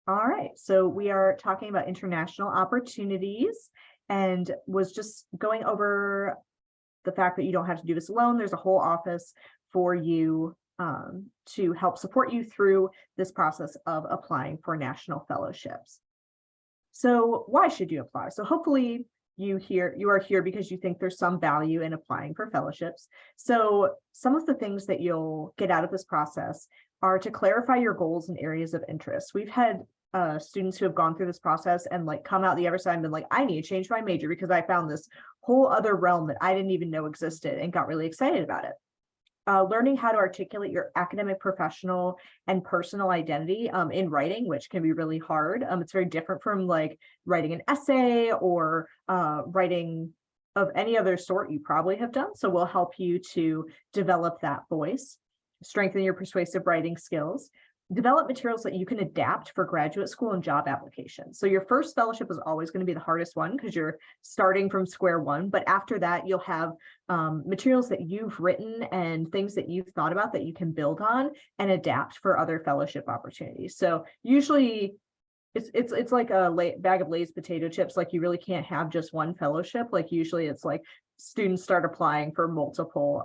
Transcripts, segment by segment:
All right, so we are talking about international opportunities and was just going over the fact that you don't have to do this alone. There's a whole office for you to help support you through this process of applying for national fellowships. So why should you apply? So hopefully you are here because you think there's some value in applying for fellowships. So some of the things that you'll get out of this process are to clarify your goals and areas of interest. We've had students who have gone through this process and like come out the other side and been like, I need to change my major because I found this whole other realm that I didn't even know existed and got really excited about it. Learning how to articulate your academic, professional, and personal identity in writing, which can be really hard. It's very different from like writing an essay or writing of any other sort you probably have done. So we'll help you to develop that voice, strengthen your persuasive writing skills, develop materials that you can adapt for graduate school and job applications. So your first fellowship is always going to be the hardest one because you're starting from square one. But after that, you'll have materials that you've written and things that you've thought about that you can build on and adapt for other fellowship opportunities. So usually it's like a bag of Lay's potato chips. Like you really can't have just one fellowship. Like usually it's like students start applying for multiple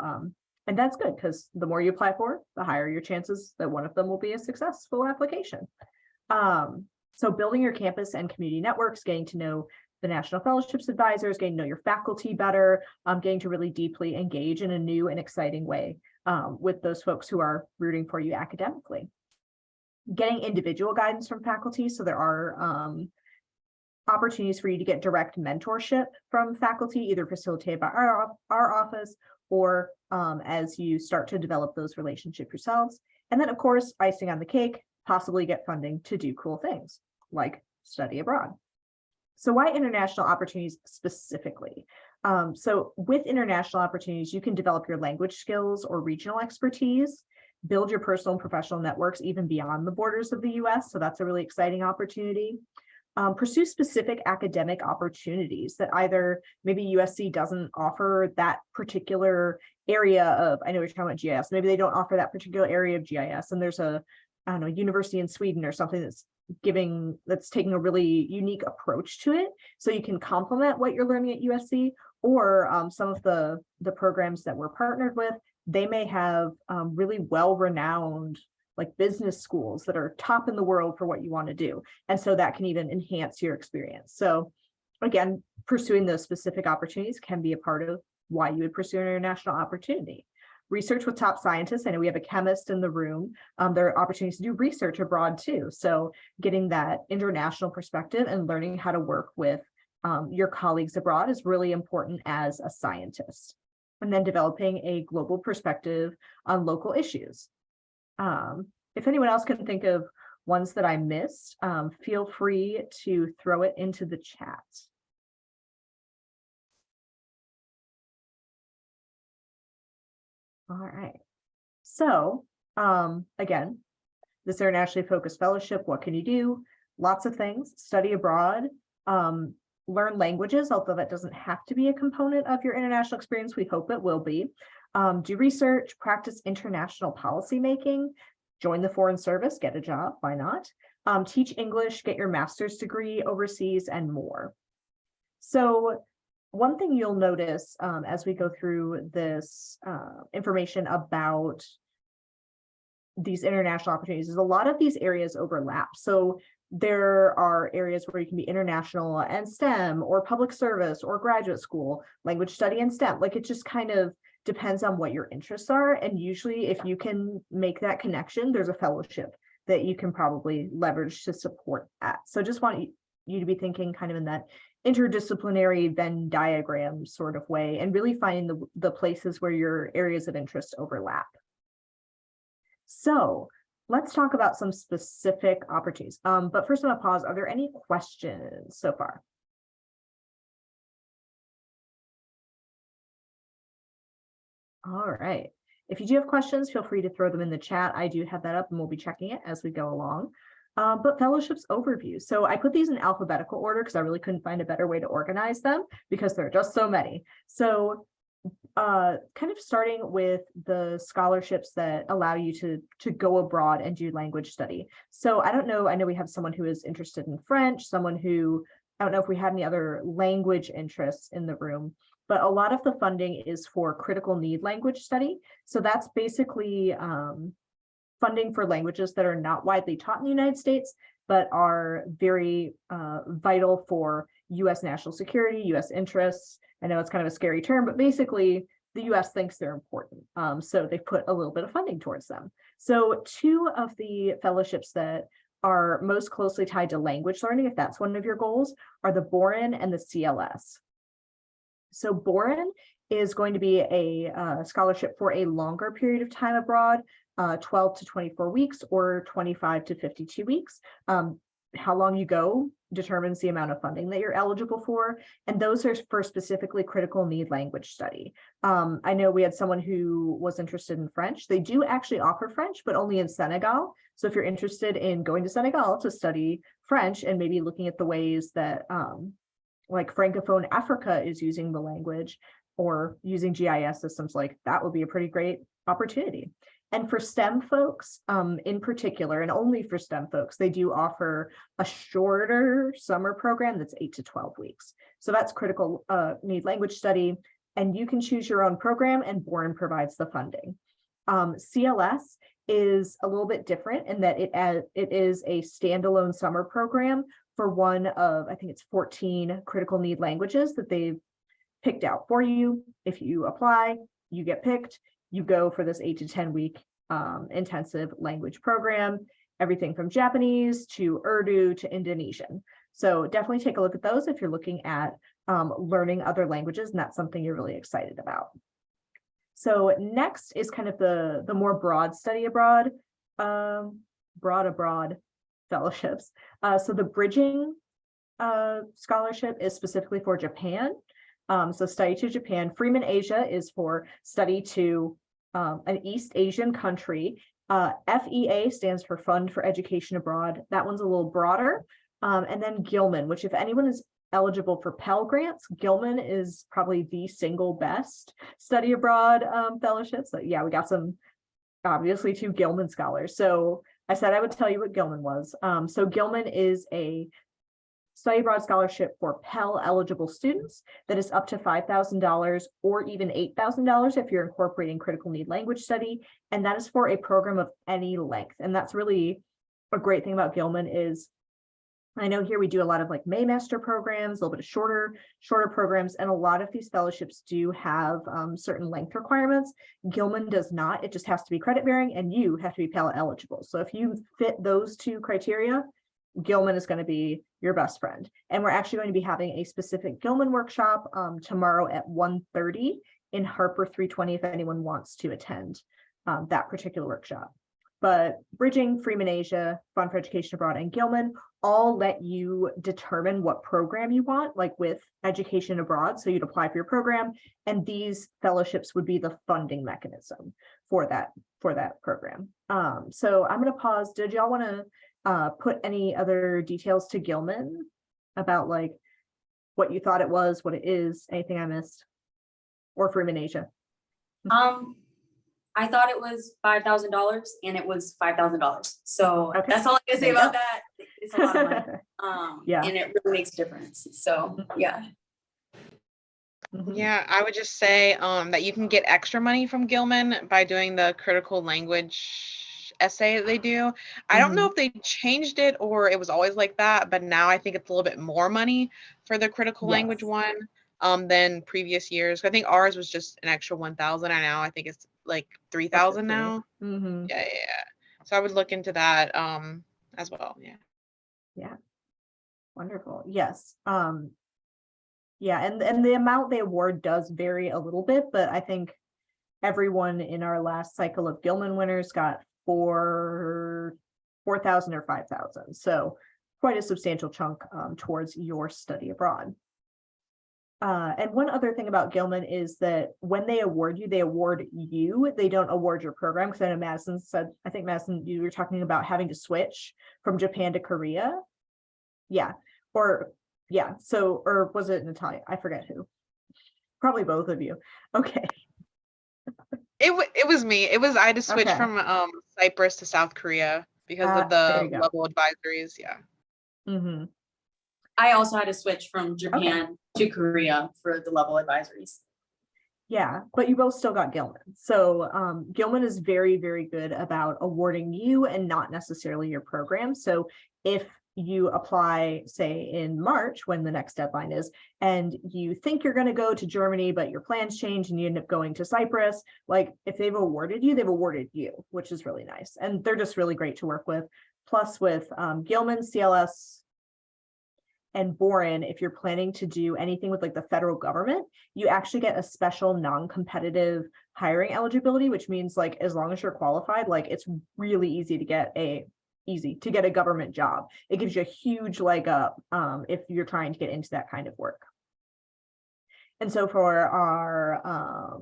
and that's good because the more you apply for, the higher your chances that one of them will be a successful application. So building your campus and community networks, getting to know the National Fellowships advisors, getting to know your faculty better, getting to really deeply engage in a new and exciting way with those folks who are rooting for you academically. Getting individual guidance from faculty. So there are opportunities for you to get direct mentorship from faculty, either facilitated by our office or as you start to develop those relationships yourselves. And then, of course, icing on the cake, possibly get funding to do cool things like study abroad. So why international opportunities specifically? So with international opportunities, you can develop your language skills or regional expertise, build your personal and professional networks even beyond the borders of the US. So that's a really exciting opportunity. Pursue specific academic opportunities that either maybe USC doesn't offer that particular area of, I know you're talking about GIS, maybe they don't offer that particular area of GIS and there's a, I don't know, university in Sweden or something that's taking a really unique approach to it. So you can complement what you're learning at USC or some of the programs that we're partnered with, they may have really well-renowned like business schools that are top in the world for what you want to do. And so that can even enhance your experience. So again, pursuing those specific opportunities can be a part of why you would pursue an international opportunity. Research with top scientists. I know we have a chemist in the room. There are opportunities to do research abroad too. So getting that international perspective and learning how to work with your colleagues abroad is really important as a scientist. And then developing a global perspective on local issues. If anyone else can think of ones that I missed, feel free to throw it into the chat. All right. So again, this internationally focused fellowship, what can you do? Lots of things. Study abroad, learn languages, although that doesn't have to be a component of your international experience. We hope it will be. Do research, practice international policy making, join the Foreign Service, get a job, why not? Teach English, get your master's degree overseas, and more. So one thing you'll notice as we go through this information about these international opportunities is a lot of these areas overlap. So there are areas where you can be international and STEM or public service or graduate school, language study and STEM. Like it just kind of depends on what your interests are. And usually if you can make that connection, there's a fellowship that you can probably leverage to support that. So just want you to be thinking kind of in that interdisciplinary Venn diagram sort of way and really finding the places where your areas of interest overlap. So let's talk about some specific opportunities. But first I'm gonna pause. Are there any questions so far? All right. If you do have questions, feel free to throw them in the chat. I do have that up and we'll be checking it as we go along. But fellowships overview. So I put these in alphabetical order because I really couldn't find a better way to organize them because there are just so many. So kind of starting with the scholarships that allow you to go abroad and do language study. So I don't know, I know we have someone who is interested in French, someone who, I don't know if we had any other language interests in the room, but a lot of the funding is for critical need language study. So that's basically funding for languages that are not widely taught in the United States, but are very vital for US national security, US interests. I know it's kind of a scary term, but basically the US thinks they're important. So they put a little bit of funding towards them. So two of the fellowships that are most closely tied to language learning, if that's one of your goals, are the Boren and the CLS. So Boren is going to be a scholarship for a longer period of time abroad, 12 to 24 weeks or 25 to 52 weeks. How long you go determines the amount of funding that you're eligible for. And those are for specifically critical need language study. I know we had someone who was interested in French. They do actually offer French, but only in Senegal. So if you're interested in going to Senegal to study French and maybe looking at the ways that like Francophone Africa is using the language or using GIS systems, like that would be a pretty great opportunity. And for STEM folks, in particular, and only for STEM folks, they do offer a shorter summer program that's 8 to 12 weeks. So that's critical need language study, and you can choose your own program, and Boren provides the funding. CLS is a little bit different in that it is a standalone summer program for one of, I think it's 14 critical need languages that they've picked out for you. If you apply, you get picked. You go for this 8 to 10 week intensive language program, everything from Japanese to Urdu to Indonesian. So definitely take a look at those if you're looking at learning other languages and that's something you're really excited about. So next is kind of the more broad study abroad, broad fellowships. So the bridging scholarship is specifically for Japan. So study to Japan. Freeman Asia is for study to an East Asian country. FEA stands for Fund for Education Abroad. That one's a little broader. And then Gilman, which if anyone is eligible for Pell Grants, Gilman is probably the single best study abroad fellowship. So yeah, we got some, obviously, 2 Gilman scholars. So I said I would tell you what Gilman was. So Gilman is a study abroad scholarship for Pell eligible students that is up to $5,000 or even $8,000 if you're incorporating critical need language study. And that is for a program of any length. And that's really a great thing about Gilman is I know here we do a lot of like Maymaster programs, a little bit of shorter programs, and a lot of these fellowships do have certain length requirements. Gilman does not. It just has to be credit bearing and you have to be Pell eligible. So if you fit those 2 criteria, Gilman is going to be your best friend. And we're actually going to be having a specific Gilman workshop tomorrow at 1:30 in Harper 320 if anyone wants to attend that particular workshop. But Bridging, Freeman Asia, Fund for Education Abroad, and Gilman all let you determine what program you want, like with Education Abroad. So you'd apply for your program, and these fellowships would be the funding mechanism for that program. So I'm going to pause. Did y'all want to put any other details to Gilman about like what you thought it was, what it is, anything I missed, or Freeman Asia? I thought it was $5,000 and it was $5,000. So Okay. that's all I can say about that. It's a lot of money. Yeah. And it really makes a difference. So yeah. Yeah, I would just say that you can get extra money from Gilman by doing the critical language essay that they do. I don't know if they changed it or it was always like that, but now I think it's a little bit more money for the critical language one than previous years. I think ours was just an extra 1,000. I know I think it's like 3,000 now. Yeah. So I would look into that as well. Yeah. Wonderful. Yes. Yeah, and the amount they award does vary a little bit, but I think everyone in our last cycle of Gilman winners got 4,000 or 5,000. So quite a substantial chunk towards your study abroad. And one other thing about Gilman is that when they award you, they award you. They don't award your program. Because I know Madison said, I think Madison, you were talking about having to switch from Japan to Korea. Yeah. Or yeah. So, or was it Natalia? I forget who. Probably both of you. Okay. It was me. I had to switch Okay. from Cyprus to South Korea because of There the you go. level advisories. Yeah. Hmm. I also had to switch from Japan to Korea for the level advisories. Yeah, but you both still got Gilman. So Gilman is very, very good about awarding you and not necessarily your program. So if you apply, say, in March, when the next deadline is, and you think you're going to go to Germany, but your plans change and you end up going to Cyprus, like if they've awarded you, which is really nice. And they're just really great to work with. Plus with Gilman, CLS, and Boren, if you're planning to do anything with like the federal government, you actually get a special non-competitive hiring eligibility, which means like as long as you're qualified, like it's really easy to get a government job. It gives you a huge leg up if you're trying to get into that kind of work. And so for our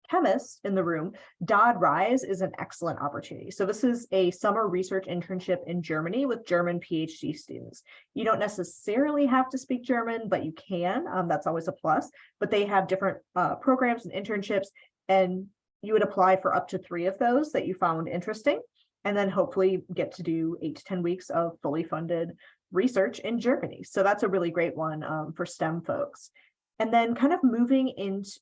chemists in the room, Dodd Rise is an excellent opportunity. So this is a summer research internship in Germany with German PhD students. You don't necessarily have to speak German, but you can. That's always a plus. But they have different programs and internships, and you would apply for up to 3 of those that you found interesting, and then hopefully get to do 8 to 10 weeks of fully funded research in Germany. So that's a really great one for STEM folks. And then kind of moving into,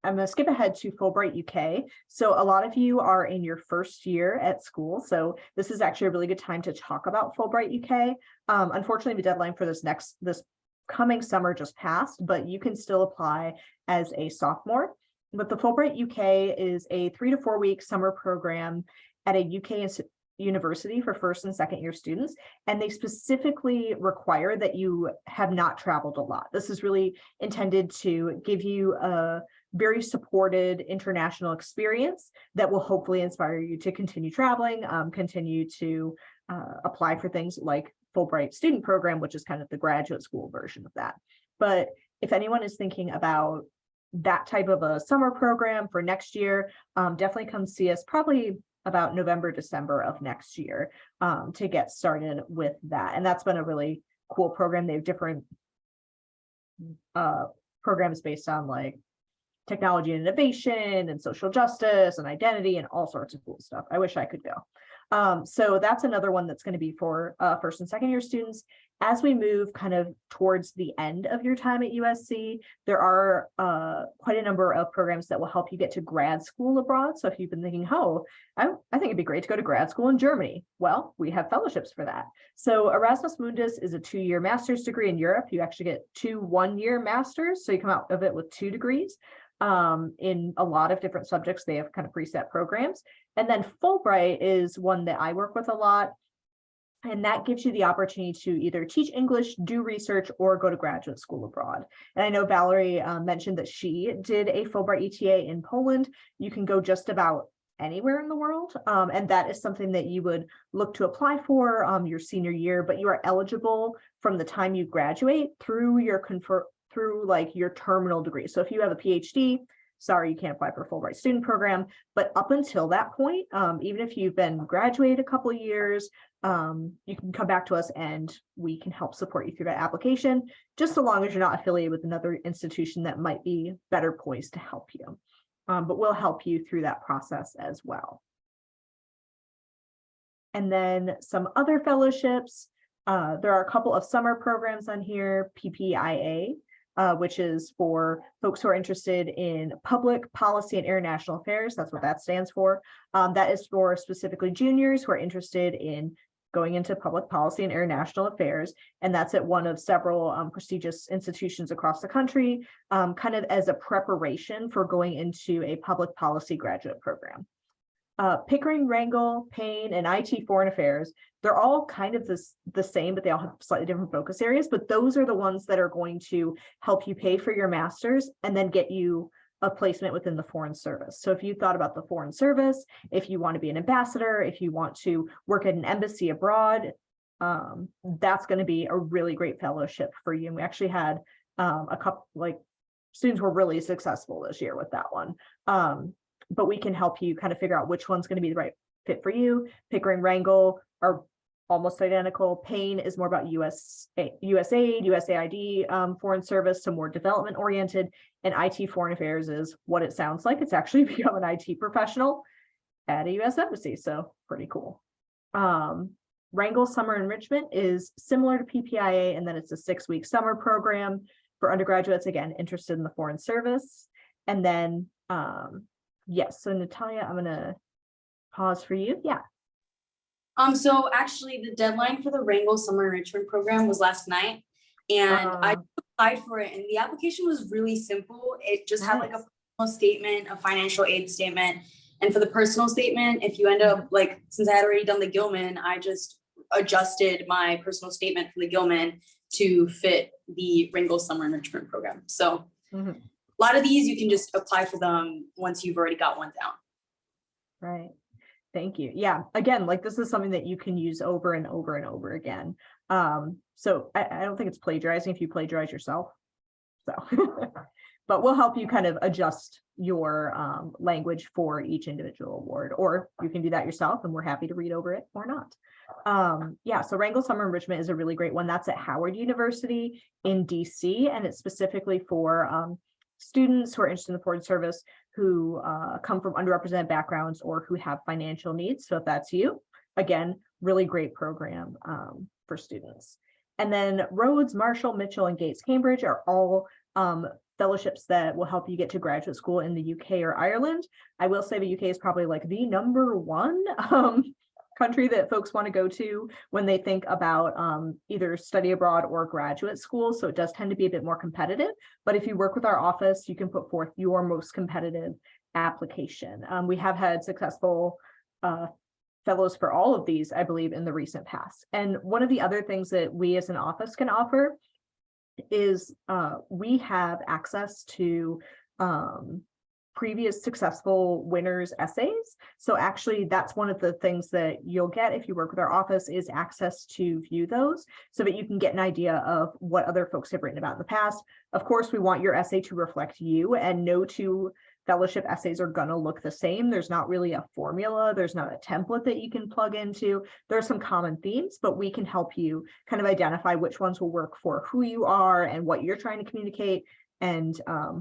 I'm going to skip ahead to Fulbright UK. So a lot of you are in your first year at school. So this is actually a really good time to talk about Fulbright UK. Unfortunately, the deadline for this coming summer just passed, but you can still apply as a sophomore. But the Fulbright UK is a 3 to 4 week summer program at a UK university for first and second year students, and they specifically require that you have not traveled a lot. This is really intended to give you a very supported international experience that will hopefully inspire you to continue traveling, continue to apply for things like Fulbright student program, which is kind of the graduate school version of that. But if anyone is thinking about that type of a summer program for next year, definitely come see us probably about November, December of next year to get started with that. And that's been a really cool program. They have different programs based on like technology and innovation and social justice and identity and all sorts of cool stuff. I wish I could go. So that's another one that's going to be for first and second year students. As we move kind of towards the end of your time at USC, there are quite a number of programs that will help you get to grad school abroad. So if you've been thinking, oh, I think it'd be great to go to grad school in Germany. Well, we have fellowships for that. So Erasmus Mundus is a 2-year master's degree in Europe. You actually get 2 one-year masters. So you come out of it with 2 degrees. In a lot of different subjects. They have kind of preset programs. And then Fulbright is one that I work with a lot. And that gives you the opportunity to either teach English, do research, or go to graduate school abroad. And I know Valerie mentioned that she did a Fulbright ETA in Poland. You can go just about anywhere in the world. And that is something that you would look to apply for your senior year, but you are eligible from the time you graduate through like your terminal degree. So if you have a PhD, sorry, you can't apply for a Fulbright student program, but up until that point, even if you've been graduated a couple of years, you can come back to us and we can help support you through that application, just so long as you're not affiliated with another institution that might be better poised to help you. But we'll help you through that process as well. And then some other fellowships. There are a couple of summer programs on here, PPIA, which is for folks who are interested in public policy and international affairs. That's what that stands for. That is for specifically juniors who are interested in going into public policy and international affairs. And that's at one of several prestigious institutions across the country, kind of as a preparation for going into a public policy graduate program. Pickering, Wrangell, Payne, and IT Foreign Affairs, they're all kind of the same, but they all have slightly different focus areas. But those are the ones that are going to help you pay for your master's and then get you a placement within the Foreign Service. So if you thought about the Foreign Service, if you want to be an ambassador, if you want to work at an embassy abroad, that's going to be a really great fellowship for you. And we actually had a couple, like students were really successful this year with that one. But we can help you kind of figure out which one's going to be the right fit for you. Pickering, Wrangell are almost identical. Payne is more about USAID, USAID, foreign service, so more development oriented. And IT foreign affairs is what it sounds like. It's actually become an IT professional at a US embassy. So pretty cool. Wrangle Summer Enrichment is similar to PPIA, and then it's a 6-week summer program for undergraduates, again, interested in the foreign service. And then, yes, so Natalia, I'm gonna pause for you. Yeah. So actually the deadline for the Wrangle Summer Enrichment Program was last night. And I applied for it and the application was really simple. It just had like a personal statement, a financial aid statement. And for the personal statement, if you end up like, since I had already done the Gilman, I just adjusted my personal statement for the Gilman to fit the Wrangle Summer Enrichment Program. So a lot of these, you can just apply for them once you've already got one down. Right. Thank you. Yeah. Again, like this is something that you can use over and over and over again. So I don't think it's plagiarizing if you plagiarize yourself. So, but we'll help you kind of adjust your language for each individual award, or you can do that yourself and we're happy to read over it or not. Yeah, so Wrangle Summer Enrichment is a really great one. That's at Howard University in DC, and it's specifically for students who are interested in the foreign service who come from underrepresented backgrounds or who have financial needs. So if that's you, again, really great program for students. And then Rhodes, Marshall, Mitchell, and Gates Cambridge are all fellowships that will help you get to graduate school in the UK or Ireland. I will say the UK is probably like the #1 country that folks want to go to when they think about either study abroad or graduate school. So it does tend to be a bit more competitive. But if you work with our office, you can put forth your most competitive application. We have had successful fellows for all of these, I believe, in the recent past. And one of the other things that we as an office can offer is we have access to previous successful winners' essays. So actually, that's one of the things that you'll get if you work with our office is access to view those so that you can get an idea of what other folks have written about in the past. Of course, we want your essay to reflect you, and no two fellowship essays are going to look the same. There's not really a formula. There's not a template that you can plug into. There are some common themes, but we can help you kind of identify which ones will work for who you are and what you're trying to communicate, and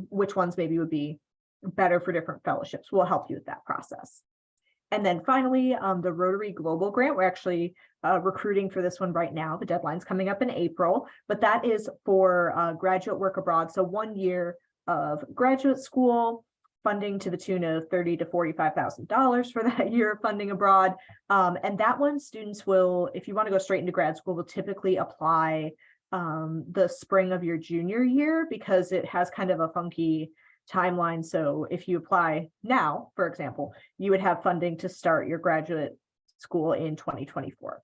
which ones maybe would be better for different fellowships. We'll help you with that process. And then finally, the Rotary Global Grant, we're actually recruiting for this one right now. The deadline's coming up in April, but that is for graduate work abroad. So 1 year of graduate school funding to the tune of $30,000 to $45,000 for that year of funding abroad. And that one, students will, if you want to go straight into grad school, will typically apply the spring of your junior year because it has kind of a funky timeline. So if you apply now, for example, you would have funding to start your graduate school in 2024.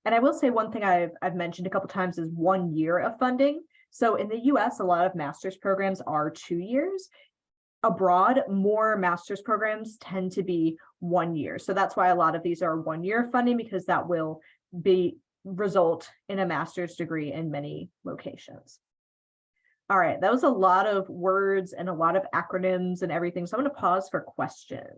And I will say one thing I've mentioned a couple times is 1 year of funding. So in the US, a lot of master's programs are 2 years. Abroad, more master's programs tend to be 1 year. So that's why a lot of these are 1 year funding, because that will result in a master's degree in many locations. All right, that was a lot of words and a lot of acronyms and everything. So I'm going to pause for questions.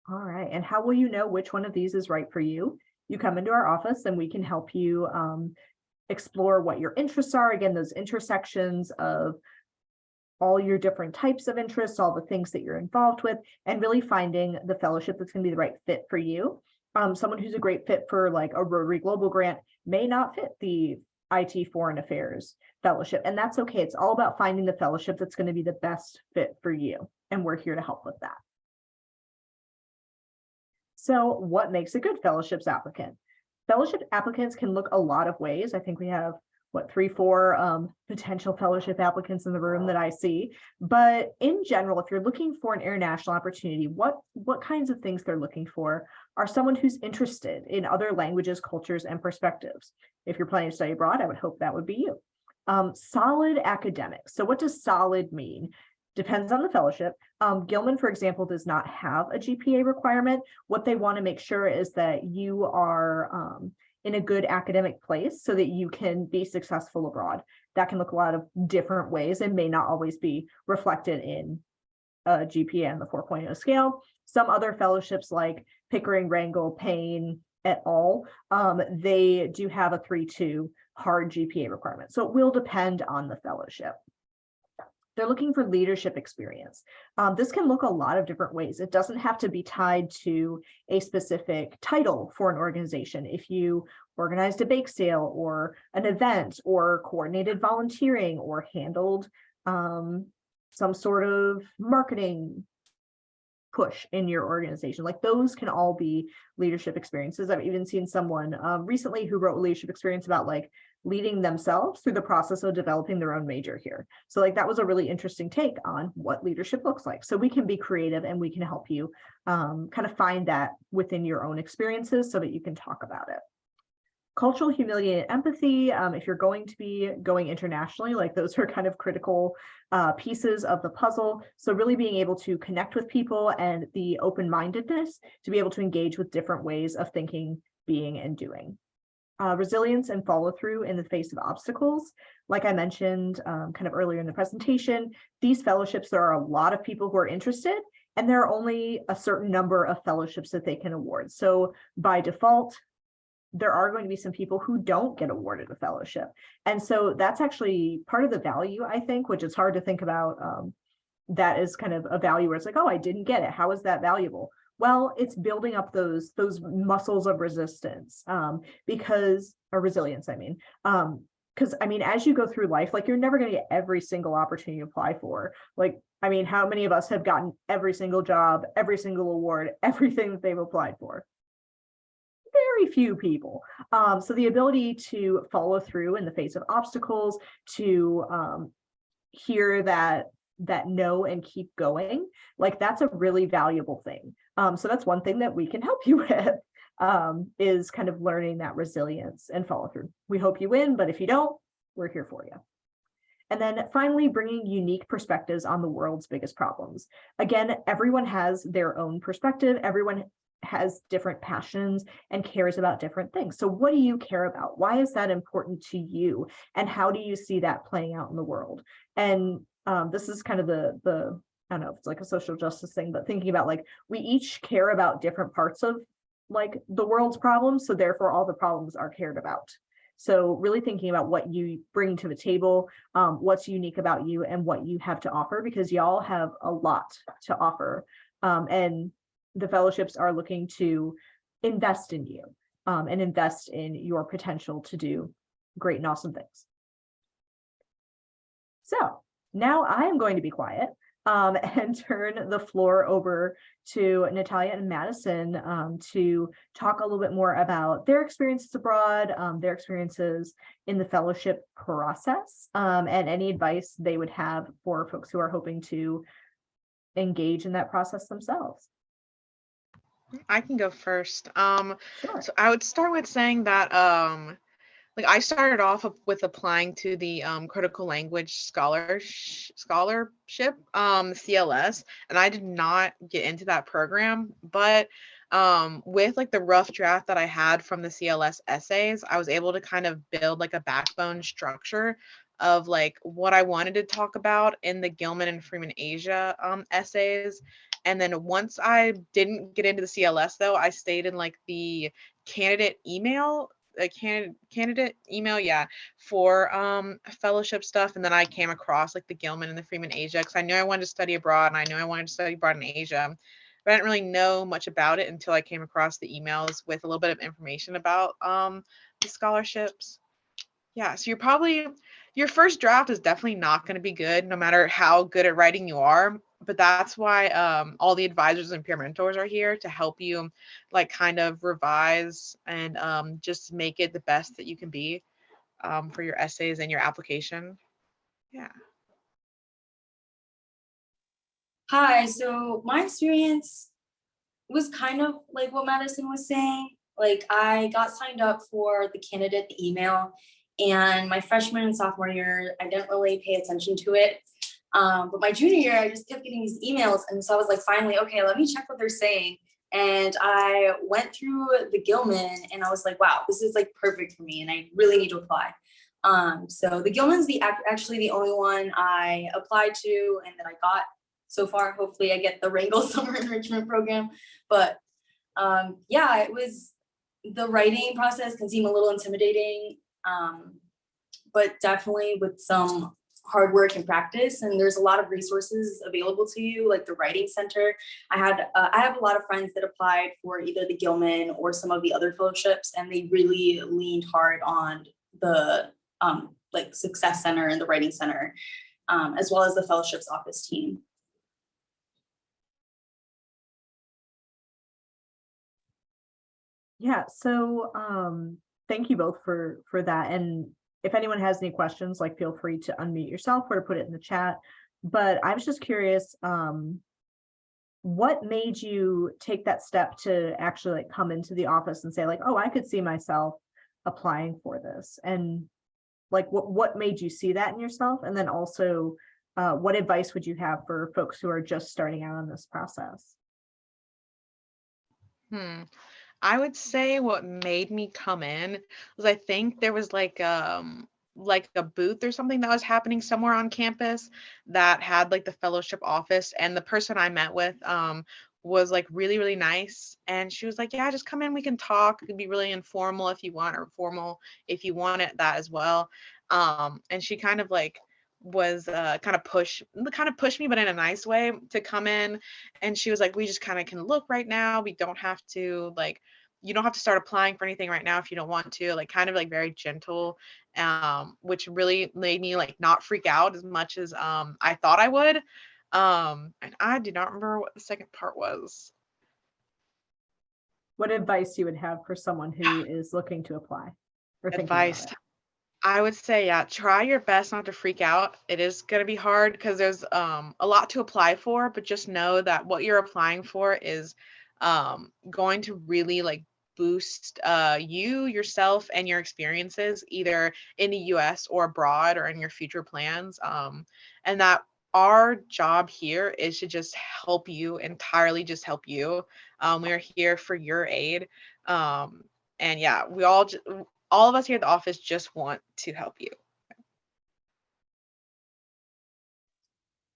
All right, and how will you know which one of these is right for you? You come into our office and we can help you explore what your interests are. Again, those intersections of all your different types of interests, all the things that you're involved with, and really finding the fellowship that's going to be the right fit for you. Someone who's a great fit for like a Rotary Global Grant may not fit the IT Foreign Affairs Fellowship, and that's okay. It's all about finding the fellowship that's going to be the best fit for you, and we're here to help with that. So what makes a good fellowships applicant? Fellowship applicants can look a lot of ways. I think we have, 3-4 potential fellowship applicants in the room that I see. But in general, if you're looking for an international opportunity, what kinds of things they're looking for are someone who's interested in other languages, cultures, and perspectives. If you're planning to study abroad, I would hope that would be you. Solid academics. So what does solid mean? Depends on the fellowship. Gilman, for example, does not have a GPA requirement. What they want to make sure is that you are in a good academic place so that you can be successful abroad. That can look a lot of different ways and may not always be reflected in a GPA on the 4.0 scale. Some other fellowships like Pickering, Rangel, Payne, et al., they do have a 3.2 hard GPA requirement. So it will depend on the fellowship. They're looking for leadership experience. This can look a lot of different ways. It doesn't have to be tied to a specific title for an organization. If you organized a bake sale or an event or coordinated volunteering or handled some sort of marketing push in your organization, like those can all be leadership experiences. I've even seen someone recently who wrote a leadership experience about like leading themselves through the process of developing their own major here. So like that was a really interesting take on what leadership looks like. So we can be creative and we can help you kind of find that within your own experiences so that you can talk about it. Cultural humility and empathy, if you're going to be going internationally, like those are kind of critical pieces of the puzzle. So really being able to connect with people and the open-mindedness to be able to engage with different ways of thinking, being, and doing. Resilience and follow through in the face of obstacles. Like I mentioned kind of earlier in the presentation, these fellowships, there are a lot of people who are interested, and there are only a certain number of fellowships that they can award. So by default, there are going to be some people who don't get awarded a fellowship. And so that's actually part of the value, I think, which is hard to think about. That is kind of a value where it's like, oh, I didn't get it. How is that valuable? Well, it's building up those muscles of resistance or resilience, I mean. Because I mean, as you go through life, like you're never going to get every single opportunity you apply for. Like, I mean, how many of us have gotten every single job, every single award, everything that they've applied for? Very few people. So the ability to follow through in the face of obstacles, to hear that no and keep going, like that's a really valuable thing. So that's one thing that we can help you with, is kind of learning that resilience and follow through. We hope you win, but if you don't, we're here for you. And then finally, bringing unique perspectives on the world's biggest problems. Again, everyone has their own perspective. Everyone has different passions and cares about different things. So what do you care about? Why is that important to you? And how do you see that playing out in the world? And this is kind of the I don't know if it's like a social justice thing, but thinking about like we each care about different parts of like the world's problems. So therefore all the problems are cared about. So really thinking about what you bring to the table, what's unique about you and what you have to offer, because y'all have a lot to offer. And the fellowships are looking to invest in you and invest in your potential to do great and awesome things. So now I am going to be quiet and turn the floor over to Natalia and Madison to talk a little bit more about their experiences abroad, their experiences in the fellowship process, and any advice they would have for folks who are hoping to engage in that process themselves. I can go first. Sure. So I would start with saying that like I started off with applying to the critical language scholarship, CLS, and I did not get into that program, but with like the rough draft that I had from the CLS essays, I was able to kind of build like a backbone structure of like what I wanted to talk about in the Gilman and Freeman Asia essays. And then once I didn't get into the CLS though, I stayed in like the candidate email, yeah, for fellowship stuff. And then I came across like the Gilman and the Freeman Asia because I knew I wanted to study abroad and I knew I wanted to study abroad in Asia. But I didn't really know much about it until I came across the emails with a little bit of information about the scholarships. Yeah, so your first draft is definitely not going to be good no matter how good at writing you are. But that's why all the advisors and peer mentors are here to help you like kind of revise and just make it the best that you can be for your essays and your application. Yeah. Hi, so my experience was kind of like what Madison was saying. Like I got signed up for the candidate email, and my freshman and sophomore year, I didn't really pay attention to it. But my junior year, I just kept getting these emails. And so I was like, finally, okay, let me check what they're saying. And I went through the Gilman and I was like, wow, this is like perfect for me and I really need to apply. So the Gilman's actually the only one I applied to and that I got so far. Hopefully I get the Wrangell Summer Enrichment Program. But yeah, it was, the writing process can seem a little intimidating, but definitely with some hard work and practice, and there's a lot of resources available to you, like the Writing Center. I have a lot of friends that applied for either the Gilman or some of the other fellowships, and they really leaned hard on the like Success Center and the Writing Center, as well as the fellowships office team. Yeah, so thank you both for that. And if anyone has any questions, like feel free to unmute yourself or put it in the chat. But I was just curious, what made you take that step to actually like come into the office and say like, oh, I could see myself applying for this? And like what made you see that in yourself? And then also, what advice would you have for folks who are just starting out on this process? I would say what made me come in was, I think there was like a booth or something that was happening somewhere on campus that had like the fellowship office, and the person I met with was like really, really nice, and she was like, yeah, just come in, we can talk. It could be really informal if you want, or formal if you want it, that as well. And she kind of like was kind of push me, but in a nice way, to come in. And she was like, we just kind of can look right now, we don't have to like, you don't have to start applying for anything right now if you don't want to, like kind of like very gentle, which really made me like not freak out as much as I thought I would. And I do not remember what the second part was. What advice you would have for someone who is looking to apply or thinking about Advice, it? I would say, yeah, try your best not to freak out. It is going to be hard because there's a lot to apply for, but just know that what you're applying for is going to really like boost you, yourself, and your experiences either in the US or abroad or in your future plans. And that our job here is to just help you, entirely just help you. We are here for your aid. And yeah, all of us here at the office just want to help you.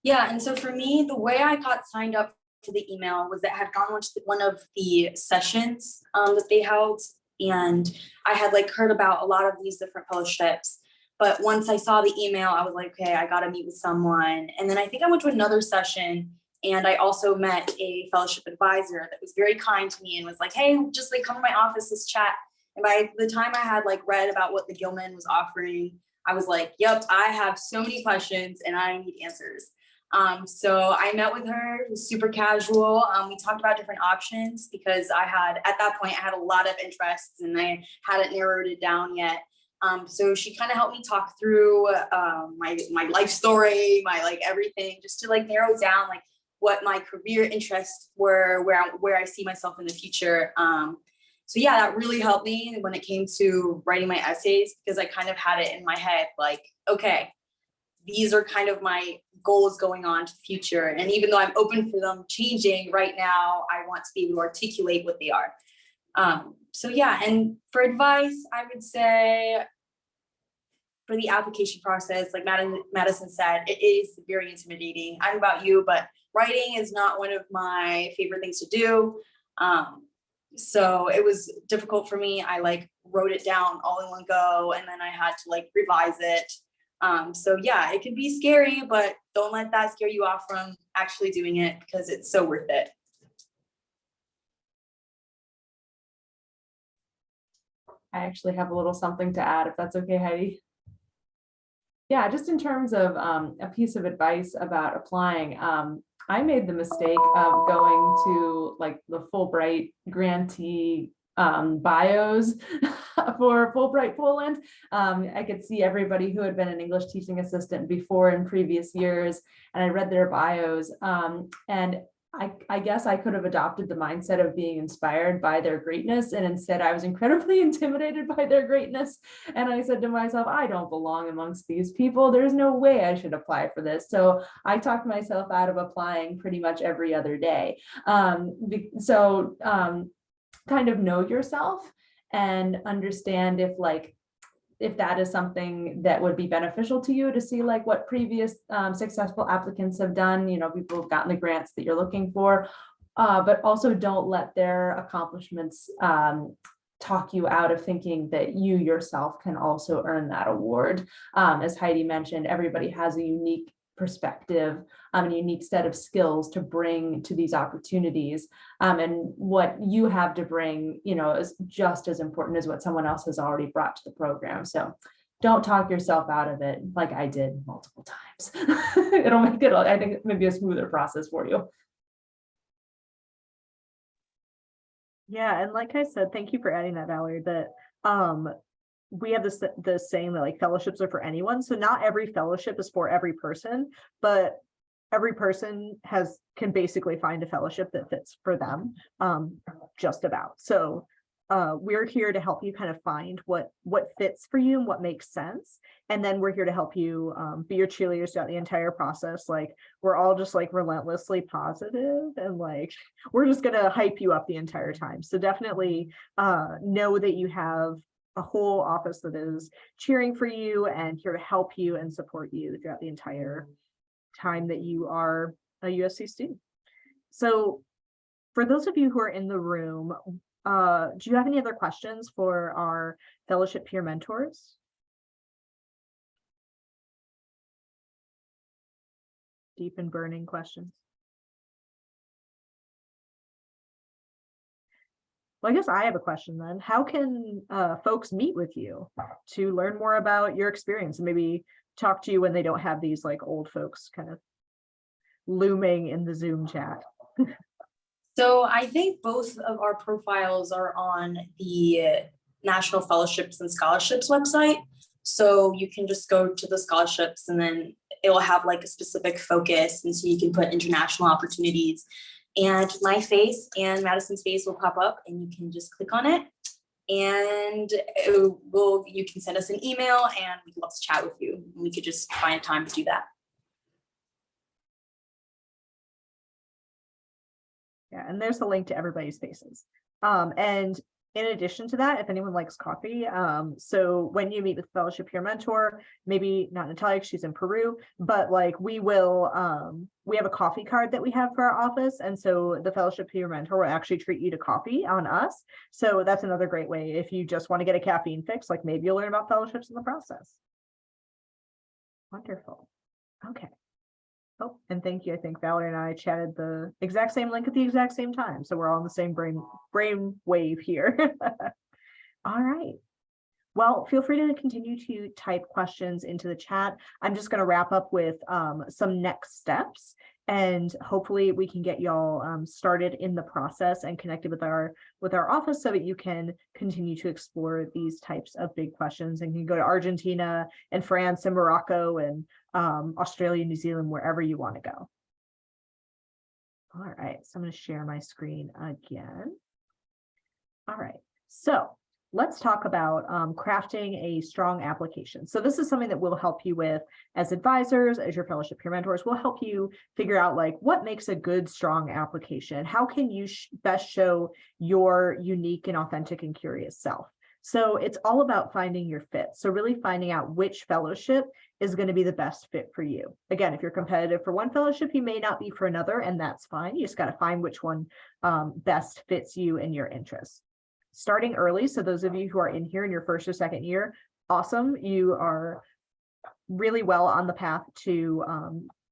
Yeah, and so for me, the way I got signed up to the email was that I had gone to one of the sessions that they held, and I had like heard about a lot of these different fellowships. But once I saw the email, I was like, okay, I got to meet with someone. And then I think I went to another session, and I also met a fellowship advisor that was very kind to me and was like, hey, just like come to my office, let's chat. And by the time I had like read about what the Gilman was offering, I was like, yep, I have so many questions and I need answers. So I met with her, it was super casual. We talked about different options because at that point, I had a lot of interests and I hadn't narrowed it down yet. So she kind of helped me talk through my life story, my like everything, just to like narrow down like what my career interests were, where I see myself in the future. So yeah, that really helped me when it came to writing my essays, because I kind of had it in my head, like, okay, these are kind of my goals going on to the future. And even though I'm open for them changing right now, I want to be able to articulate what they are. So yeah, and for advice, I would say for the application process, like Madison said, it is very intimidating. I don't know about you, but writing is not one of my favorite things to do. So it was difficult for me. I like wrote it down all in one go, and then I had to like revise it. So yeah, it can be scary, but don't let that scare you off from actually doing it, because it's so worth it. I actually have a little something to add, if that's okay, Heidi. Yeah, just in terms of a piece of advice about applying, I made the mistake of going to like the Fulbright grantee bios for Fulbright Poland. I could see everybody who had been an English teaching assistant before in previous years, and I read their bios. And I guess I could have adopted the mindset of being inspired by their greatness, and instead I was incredibly intimidated by their greatness. And I said to myself, I don't belong amongst these people. There's no way I should apply for this. So I talked myself out of applying pretty much every other day. Kind of know yourself and understand if that is something that would be beneficial to you, to see like what previous successful applicants have done, people have gotten the grants that you're looking for, but also don't let their accomplishments talk you out of thinking that you yourself can also earn that award. As Heidi mentioned, everybody has a unique perspective, a unique set of skills to bring to these opportunities. And what you have to bring, is just as important as what someone else has already brought to the program. So don't talk yourself out of it like I did multiple times. It'll make it, I think, maybe a smoother process for you. Yeah, and like I said, thank you for adding that, Valerie, that we have the saying that like fellowships are for anyone. So not every fellowship is for every person, but every person can basically find a fellowship that fits for them, just about. So we're here to help you kind of find what fits for you and what makes sense. And then we're here to help you be your cheerleaders throughout the entire process. Like we're all just like relentlessly positive and like we're just gonna hype you up the entire time. So definitely know that you have a whole office that is cheering for you and here to help you and support you throughout the entire time that you are a USC student. So for those of you who are in the room, do you have any other questions for our fellowship peer mentors? Deep and burning questions. Well, I guess I have a question then. How can folks meet with you to learn more about your experience and maybe talk to you when they don't have these like old folks kind of looming in the Zoom chat? So I think both of our profiles are on the National Fellowships and Scholarships website. So you can just go to the scholarships and then it will have like a specific focus. And so you can put international opportunities and my face and Madison's face will pop up and you can just click on it. And you can send us an email and we'd love to chat with you. And we could just find a time to do that. Yeah, and there's a link to everybody's faces. And in addition to that, if anyone likes coffee, so when you meet with fellowship peer mentor, maybe not Natalia, she's in Peru, but like we have a coffee card that we have for our office. And so the fellowship peer mentor will actually treat you to coffee on us. So that's another great way if you just want to get a caffeine fix, like maybe you'll learn about fellowships in the process. Wonderful. Okay. Oh, and thank you. I think Valerie and I chatted the exact same link at the exact same time. So we're all on the same brain wave here. All right. Well, feel free to continue to type questions into the chat. I'm just going to wrap up with some next steps and hopefully we can get y'all started in the process and connected with our office so that you can continue to explore these types of big questions and can go to Argentina and France and Morocco and Australia, New Zealand, wherever you want to go. All right, so I'm going to share my screen again. All right, so let's talk about crafting a strong application. So this is something that we'll help you with as advisors, as your fellowship peer mentors. We'll help you figure out like what makes a good, strong application. How can you best show your unique and authentic and curious self? So it's all about finding your fit. So really finding out which fellowship is going to be the best fit for you. Again, if you're competitive for one fellowship, you may not be for another, and that's fine. You just got to find which one best fits you and your interests. Starting early, so those of you who are in here in your first or second year, awesome. You are really well on the path to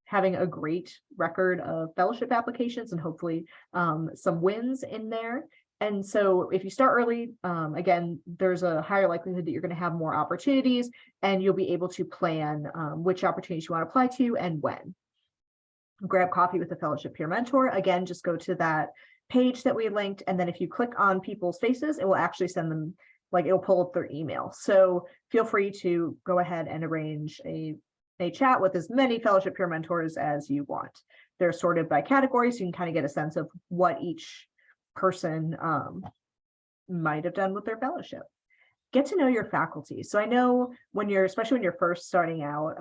having a great record of fellowship applications and hopefully some wins in there. And so if you start early, again, there's a higher likelihood that you're going to have more opportunities and you'll be able to plan which opportunities you want to apply to and when. Grab coffee with a fellowship peer mentor. Again, just go to that page that we linked. And then if you click on people's faces, it will actually send them, like it'll pull up their email. So feel free to go ahead and arrange a chat with as many fellowship peer mentors as you want. they're sorted by category, so you can kind of get a sense of what each person might have done with their fellowship. Get to know your faculty. So I know especially when you're first starting out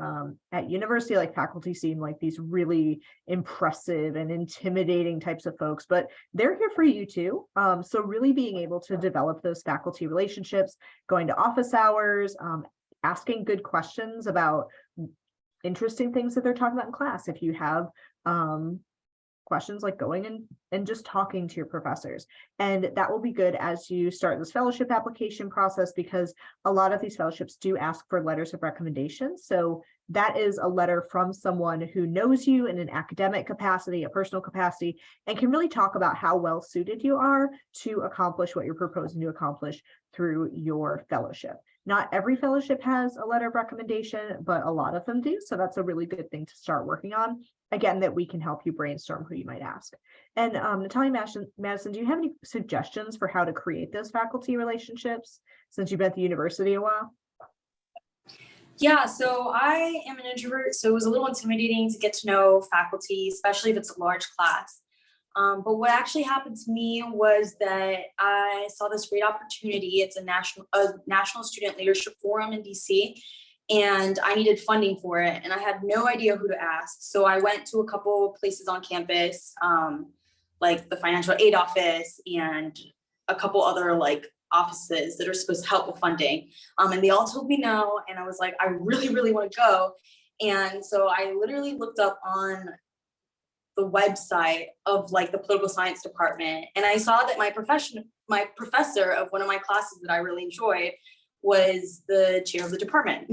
at university, like faculty seem like these really impressive and intimidating types of folks, but they're here for you too. So really being able to develop those faculty relationships, going to office hours, asking good questions about interesting things that they're talking about in class. If you have questions, like going in and just talking to your professors, and that will be good as you start this fellowship application process, because a lot of these fellowships do ask for letters of recommendation. So that is a letter from someone who knows you in an academic capacity, a personal capacity, and can really talk about how well suited you are to accomplish what you're proposing to accomplish through your fellowship. Not every fellowship has a letter of recommendation, but a lot of them do. So that's a really good thing to start working on. Again, that we can help you brainstorm who you might ask. And Natalia Madison, do you have any suggestions for how to create those faculty relationships since you've been at the university a while? Yeah, so I am an introvert, so it was a little intimidating to get to know faculty, especially if it's a large class. But what actually happened to me was that I saw this great opportunity. It's a national student leadership forum in DC, and I needed funding for it, and I had no idea who to ask. So I went to a couple places on campus, like the financial aid office and a couple other like offices that are supposed to help with funding. And they all told me no, and I was like, I really, really want to go. And so I literally looked up on the website of like the political science department, and I saw that my professor of one of my classes that I really enjoyed was the chair of the department.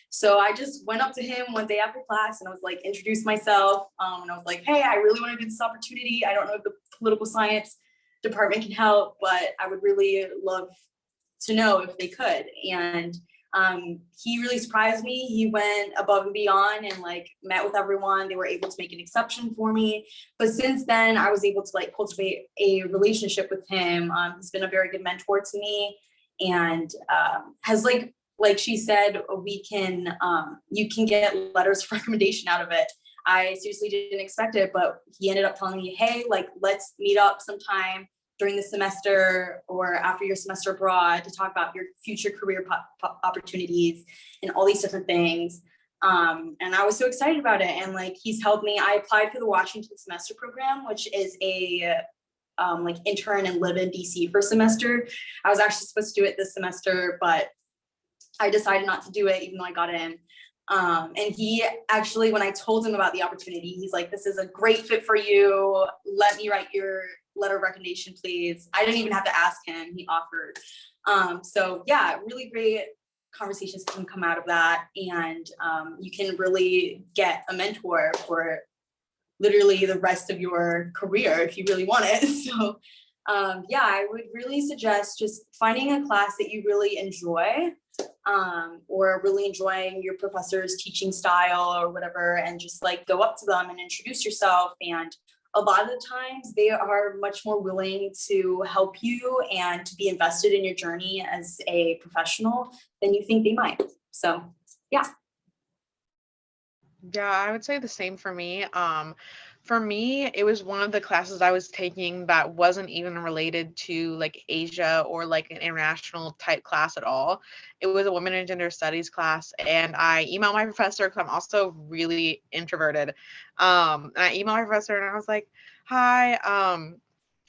So I just went up to him one day after class and I was like, introduced myself. And I was like, hey, I really want to do this opportunity. I don't know if the political science department can help, but I would really love to know if they could. And he really surprised me. He went above and beyond and like met with everyone. They were able to make an exception for me. But since then, I was able to like cultivate a relationship with him. He's been a very good mentor to me, and has like she said, you can get letters of recommendation out of it. I seriously didn't expect it, but he ended up telling me, hey, like, let's meet up sometime during the semester or after your semester abroad to talk about your future career opportunities and all these different things. And I was so excited about it. And like, he's helped me. I applied for the Washington semester program, which is a like intern and live in DC for a semester. I was actually supposed to do it this semester, but I decided not to do it even though I got in. And he actually, when I told him about the opportunity, he's like, this is a great fit for you. Let me write your letter of recommendation, please. I didn't even have to ask him, he offered. So yeah, really great conversations can come out of that. And you can really get a mentor for literally the rest of your career if you really want it. So yeah, I would really suggest just finding a class that you really enjoy, or really enjoying your professor's teaching style or whatever, and just like go up to them and introduce yourself. And a lot of the times they are much more willing to help you and to be invested in your journey as a professional than you think they might. So yeah. Yeah, I would say the same for me. For me, it was one of the classes I was taking that wasn't even related to like Asia or like an international type class at all. It was a women and gender studies class, and I emailed my professor because I'm also really introverted. And I emailed my professor and I was like, "Hi,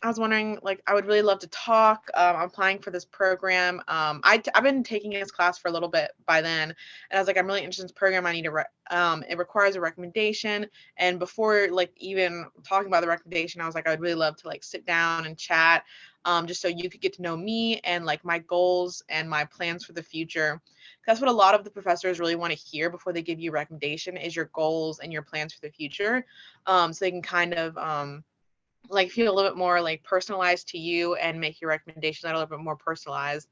I was wondering, like, I would really love to talk. I'm applying for this program. I've been taking this class for a little bit by then, and I was like, I'm really interested in this program. I need it requires a recommendation. And before, like, even talking about the recommendation, I was like, I would really love to, like, sit down and chat, just so you could get to know me and, like, my goals and my plans for the future. That's what a lot of the professors really want to hear before they give you a recommendation is your goals and your plans for the future. So they can kind of, like feel a little bit more like personalized to you and make your recommendations a little bit more personalized.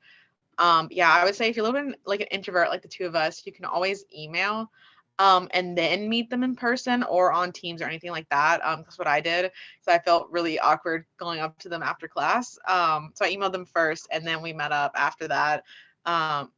Yeah, I would say if you're a little bit like an introvert, like the two of us, you can always email and then meet them in person or on Teams or anything like that. That's what I did. So I felt really awkward going up to them after class. So I emailed them first and then we met up after that.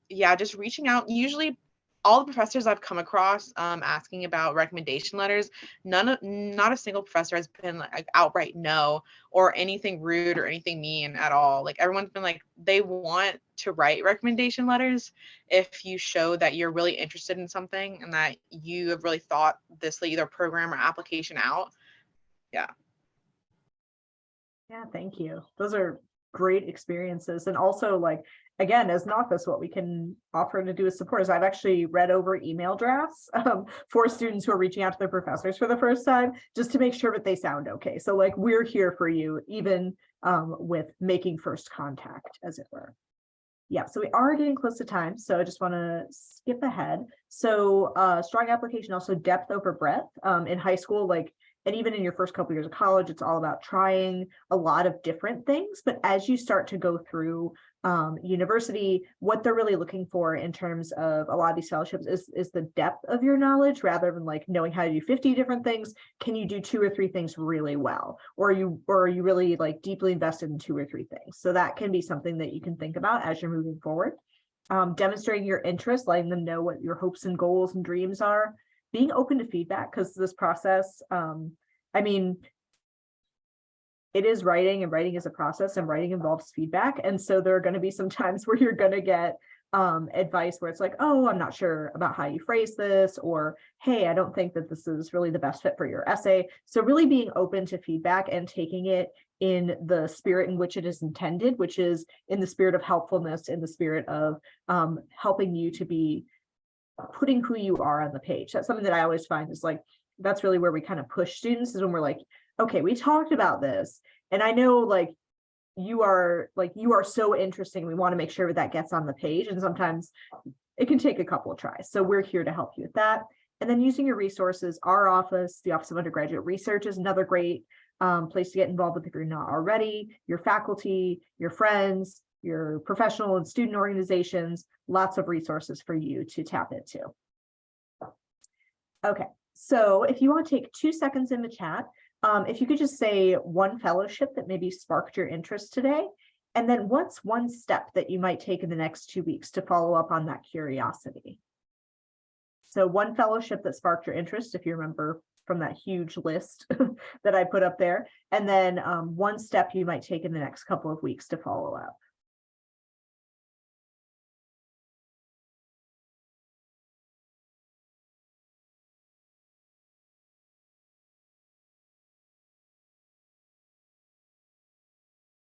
Yeah, just reaching out. Usually all the professors I've come across asking about recommendation letters, not a single professor has been like outright no or anything rude or anything mean at all. Like everyone's been like, they want to write recommendation letters if you show that you're really interested in something and that you have really thought this either program or application out. Yeah. Yeah, thank you. Those are great experiences. And also, like, again, as an office, what we can offer to do as support is I've actually read over email drafts for students who are reaching out to their professors for the first time, just to make sure that they sound okay. So like, we're here for you, even with making first contact, as it were. Yeah, so we are getting close to time, so I just want to skip ahead. So strong application, also depth over breadth. In high school, like, and even in your first couple years of college, it's all about trying a lot of different things. But as you start to go through university, what they're really looking for in terms of a lot of these fellowships is the depth of your knowledge, rather than like knowing how to do 50 different things. Can you do 2 or 3 things really well? Or are you really like deeply invested in 2 or 3 things? So that can be something that you can think about as you're moving forward. Demonstrating your interest, letting them know what your hopes and goals and dreams are. Being open to feedback, because this process, I mean, it is writing, and writing is a process, and writing involves feedback. And so there are going to be some times where you're going to get advice where it's like, oh, I'm not sure about how you phrase this, or hey, I don't think that this is really the best fit for your essay. So really being open to feedback and taking it in the spirit in which it is intended, which is in the spirit of helpfulness, in the spirit of helping you to be putting who you are on the page. That's something that I always find is like, that's really where we kind of push students, is when we're like, okay, we talked about this, and I know like you are so interesting. We want to make sure that gets on the page. And sometimes it can take a couple of tries. So we're here to help you with that. And then using your resources, our office, the Office of Undergraduate Research, is another great place to get involved with if you're not already. Your faculty, your friends, your professional and student organizations, lots of resources for you to tap into. Okay, so if you want to take 2 seconds in the chat, if you could just say one fellowship that maybe sparked your interest today, and then what's one step that you might take in the next 2 weeks to follow up on that curiosity? So one fellowship that sparked your interest, if you remember from that huge list that I put up there, and then one step you might take in the next couple of weeks to follow up.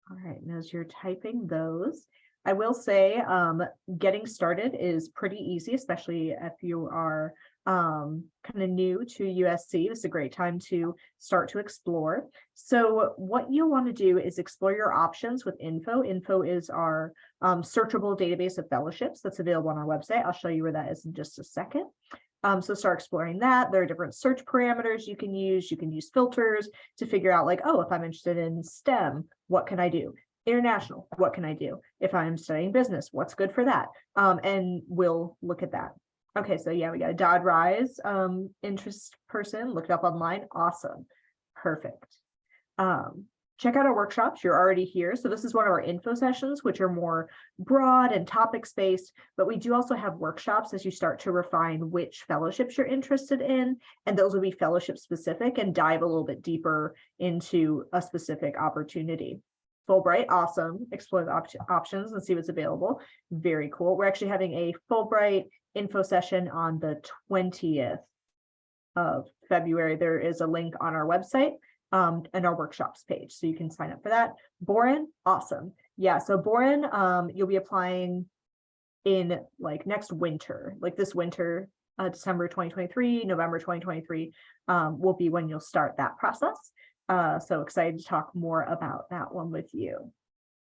All right, and as you're typing those, I will say getting started is pretty easy, especially if you are kind of new to USC. It's a great time to start to explore. So what you'll want to do is explore your options with Info. Info is our searchable database of fellowships that's available on our website. I'll show you where that is in just a second. So start exploring that. There are different search parameters you can use. You can use filters to figure out like, oh, if I'm interested in STEM, what can I do? International, what can I do? If I'm studying business, what's good for that? And we'll look at that. Okay, so yeah, we got a Dodd Rise interest person, look it up online. Awesome. Perfect. Check out our workshops. You're already here. So this is one of our info sessions, which are more broad and topics-based, but we do also have workshops as you start to refine which fellowships you're interested in. And those will be fellowship specific and dive a little bit deeper into a specific opportunity. Fulbright, awesome. Explore the options and see what's available. Very cool. We're actually having a Fulbright info session on the 20th of February. There is a link on our website and our workshops page, so you can sign up for that. Boren, awesome. Yeah, so Boren, you'll be applying in like next winter, like this winter, December 2023, November 2023 will be when you'll start that process. So excited to talk more about that one with you.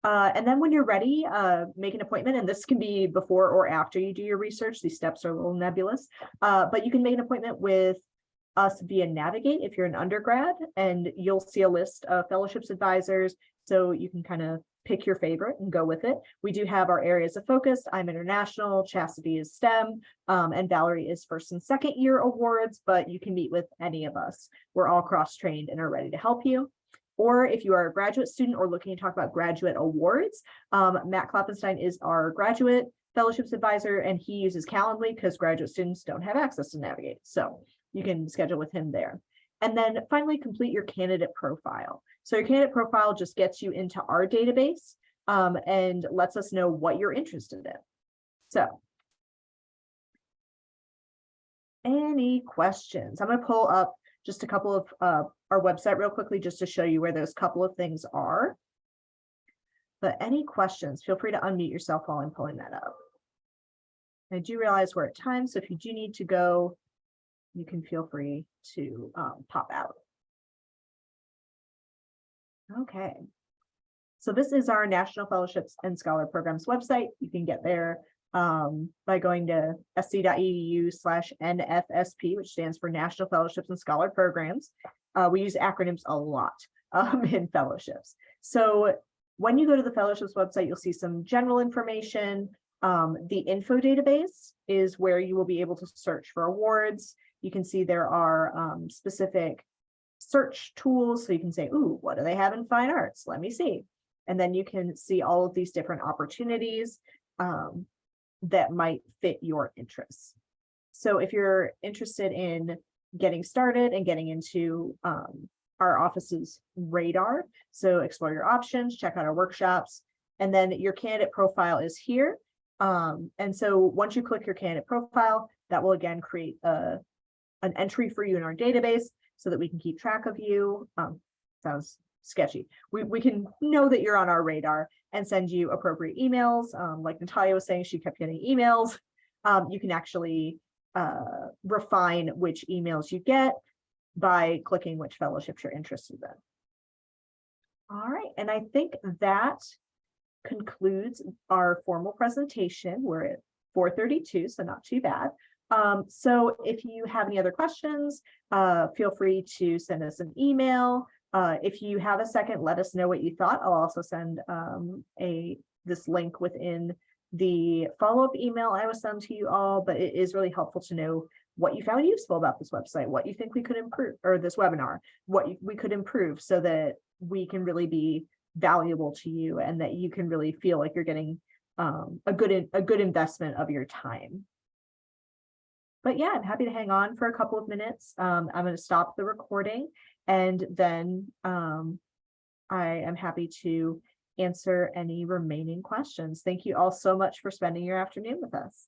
And then when you're ready, make an appointment, and this can be before or after you do your research. These steps are a little nebulous, but you can make an appointment with us via Navigate if you're an undergrad, and you'll see a list of fellowships advisors, so you can kind of pick your favorite and go with it. We do have our areas of focus. I'm international, Chastity is STEM, and Valerie is first and second year awards, but you can meet with any of us. We're all cross-trained and are ready to help you. Or if you are a graduate student or looking to talk about graduate awards, Matt Kloppenstein is our graduate fellowships advisor, and he uses Calendly because graduate students don't have access to Navigate. So you can schedule with him there. And then finally, complete your candidate profile. So your candidate profile just gets you into our database and lets us know what you're interested in. So any questions? I'm going to pull up just a couple of our website real quickly just to show you where those couple of things are. But any questions, feel free to unmute yourself while I'm pulling that up. I do realize we're at time, so if you do need to go, you can feel free to pop out. Okay. So this is our National Fellowships and Scholar Programs website. You can get there by going to sc.edu/NFSP, which stands for National Fellowships and Scholar Programs. We use acronyms a lot in fellowships. So when you go to the fellowships website, you'll see some general information. The info database is where you will be able to search for awards. You can see there are specific search tools. So you can say, ooh, what do they have in fine arts? Let me see. And then you can see all of these different opportunities that might fit your interests. So if you're interested in getting started and getting into our office's radar, so explore your options, check out our workshops, and then your candidate profile is here. And so once you click your candidate profile, that will again create an entry for you in our database so that we can keep track of you. Sounds sketchy. We can know that you're on our radar and send you appropriate emails. Like Natalia was saying, she kept getting emails. You can actually refine which emails you get by clicking which fellowships you're interested in. All right, and I think that concludes our formal presentation. We're at 4:32, so not too bad. So if you have any other questions, feel free to send us an email. If you have a second, let us know what you thought. I'll also send this link within the follow-up email I will send to you all, but it is really helpful to know what you found useful about this website, what you think we could improve, or this webinar, we could improve so that we can really be valuable to you and that you can really feel like you're getting a good investment of your time. But yeah, I'm happy to hang on for a couple of minutes. I'm going to stop the recording and then I am happy to answer any remaining questions. Thank you all so much for spending your afternoon with us.